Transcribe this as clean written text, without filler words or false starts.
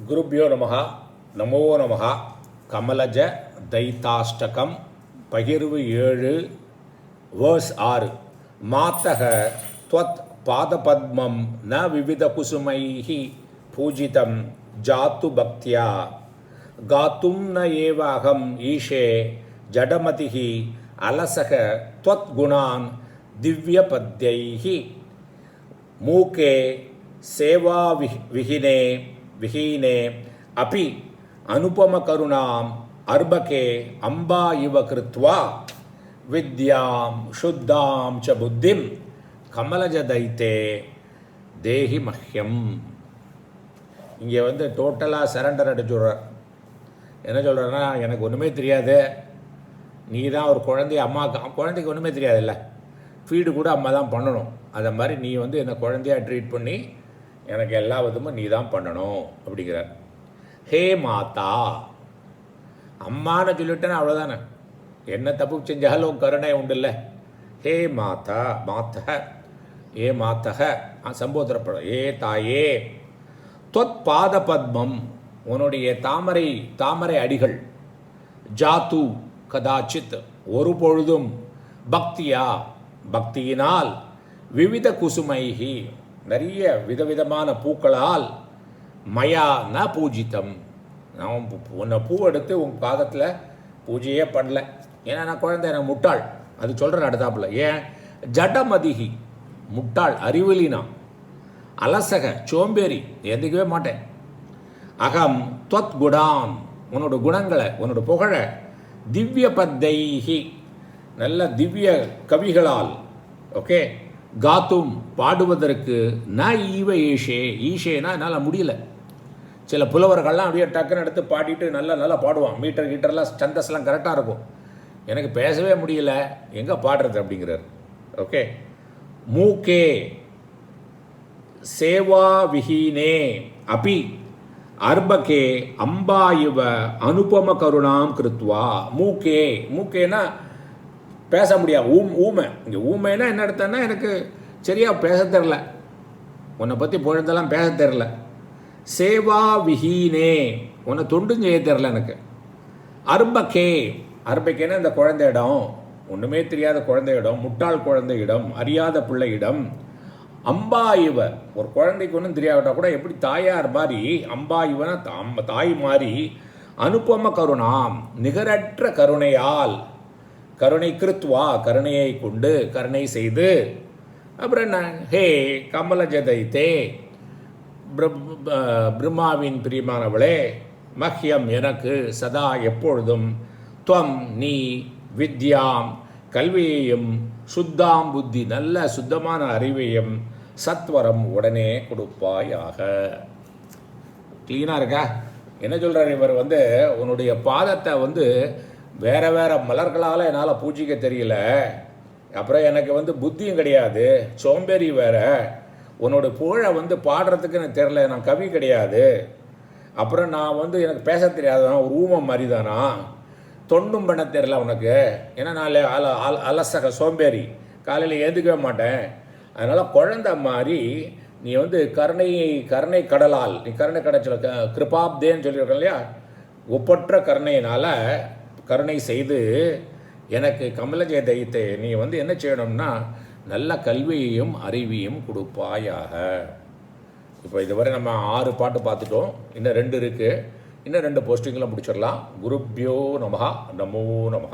குருப்யோ நமஹ நமோ நமஹ. கமலஜ தைத்தாஷ்டகம் பகிர்வு 7 வேர்ஸ் 6. மாத்தக த்வத் பாதபத்மம் ந விவித குசுமைஹி பூஜிதம் ஜாத்து பக்தியா காத்தும் ந ஏவ அகம் ஈஷே ஜடமதிஹி அலசக த்வத் குணான் திவ்ய பத்யைஹி மூகே சேவா விஹீனே அபி அனுபம கருணாம் அர்பகே அம்பா இவ கிருத்வா வித்யாம் சுத்தாம் ச புத்திம் கமலஜ தைத்தே தேஹி மஹ்யம். இங்கே வந்து டோட்டலாக சரண்டர் அடிச்சுடுறார். என்ன சொல்கிறேன்னா, எனக்கு ஒன்றுமே தெரியாது, நீ தான் ஒரு குழந்தைக்கு ஒன்றுமே தெரியாதுல்ல, ஃபீடு கூட அம்மா தான் பண்ணணும். அதை மாதிரி நீ வந்து என்னை குழந்தையாக ட்ரீட் பண்ணி எனக்கு எல்லா விதமும் நீ தான் பண்ணணும் அப்படிங்கிறார். ஹே மாதா, அம்மான்னு சொல்லிட்டேன்னா அவ்வளோதானே, என்ன தப்பு செஞ்சாலும் கருணை உண்டு இல்லை. ஹே மாதா, மாத்தக, ஏ மாத்தக சம்போதரப்படும். ஏ தாயே, தொத் பாத பத்மம், உன்னுடைய தாமரை அடிகள், ஜாத்து கதாச்சித் ஒரு பொழுதும், பக்தியா பக்தியினால், விவித குசுமைஹி நிறைய விதவிதமான பூக்களால், மயா ந பூஜித்தம் நான் உன்னை பூ எடுத்து உன் பாதத்தில் பூஜையே பண்ணல. ஏன்னா நான் குழந்தை, எனக்கு முட்டாள். அது சொல்கிறேன் அடுத்தாப்புல. ஏன் ஜடமதிகி முட்டாள், அறிவிலினா, அலசக சோம்பேறி, எதுக்கவே மாட்டேன். அகம் துவத் குடான், உன்னோட குணங்களை, உன்னோட புகழ, திவ்ய பத்தைஹி நல்ல திவ்ய கவிகளால், ஓகே, காத்தும் பாடுவதற்கு, ந ஈவ ஈஷேனா என்னால் முடியல. சில புலவர்கள்லாம் அப்படியே டக்குன்னு எடுத்து பாடிட்டு நல்லா பாடுவான். மீட்டர்லாம் சந்தஸ்லாம் கரெக்டாக இருக்கும். எனக்கு பேசவே முடியல, எங்கே பாடுறது அப்படிங்கிறார். ஓகே, மூக்கே சேவா விஹீனே அபி அர்பகே அம்பா இவ அனுபம கருணாம் கிருத்வா. மூக்கேனா பேச முடியாது, ஊமை. இங்கே ஊமைன்னா என்ன அர்த்தம்னா, எனக்கு சரியாக பேச தெரில, உன்னை பற்றி பொழுதெல்லாம் பேச தெரில. சேவா விஹீனே, உன்னை தொண்டும் செய்ய தெரில எனக்கு. அர்பகேன்னா இந்த குழந்தையிடம், ஒன்றுமே தெரியாத குழந்தையிடம், முட்டாள் குழந்தையிடம், அறியாத பிள்ளையிடம். அம்பா இவ, ஒரு குழந்தைக்கு ஒன்றும் தெரியாவிட்டா கூட எப்படி தாயார் மாதிரி, அம்பா இவனா தாய் மாதிரி, அனுபம கருணாம் நிகரற்ற கருணையால், கருணை கிருத்வா கருணையை கொண்டு, கருணை செய்து, அப்புறம் என்ன, ஹே கமலஜதைத்தே பிரம்மாவின் பிரியமானவளே, மஹ்யம் எனக்கு, சதா எப்பொழுதும், துவம் நீ, வித்யாம் கல்வியையும், சுத்தாம் புத்தி நல்ல சுத்தமான அறிவையும், சத்வரம் உடனே கொடுப்பாயாக. கிளீனாக இருக்கா? என்ன சொல்கிறார் இவர் வந்து, உன்னுடைய பாதத்தை வந்து வேறு மலர்களால் என்னால் பூஜிக்க தெரியல, அப்புறம் எனக்கு வந்து புத்தியும் கிடையாது, சோம்பேறி வேற, உன்னோட புகழை வந்து பாடுறதுக்கு எனக்கு தெரில, நான் கவி கிடையாது, அப்புறம் நான் வந்து எனக்கு பேச தெரியாதவனா, ஒரு ஊமம் மாதிரி தானா, தொண்டும் பண்ண தெரில உனக்கு, ஏன்னா நான் அலசக சோம்பேறி, காலையில் ஏந்துக்கவே மாட்டேன். அதனால் குழந்தை மாதிரி நீ வந்து கருணை கடலால், நீ கருணை கடச்சல கிருபாப்தேன்னு சொல்லியிருக்க இல்லையா, ஒப்பற்ற கருணையினால் கருணை செய்து எனக்கு கமலஜ தைத்தே நீ வந்து என்ன செய்யணும்னா, நல்ல கல்வியையும் அறிவியும் கொடுப்பாயாக. இப்போ இதுவரை நம்ம 6 பாட்டு பார்த்துட்டோம், இன்னும் 2 இருக்குது. இன்னும் 2 போஸ்டிங்கெலாம் முடிச்சிடலாம். குருப்யோ நமஹ நமோ நமஹ.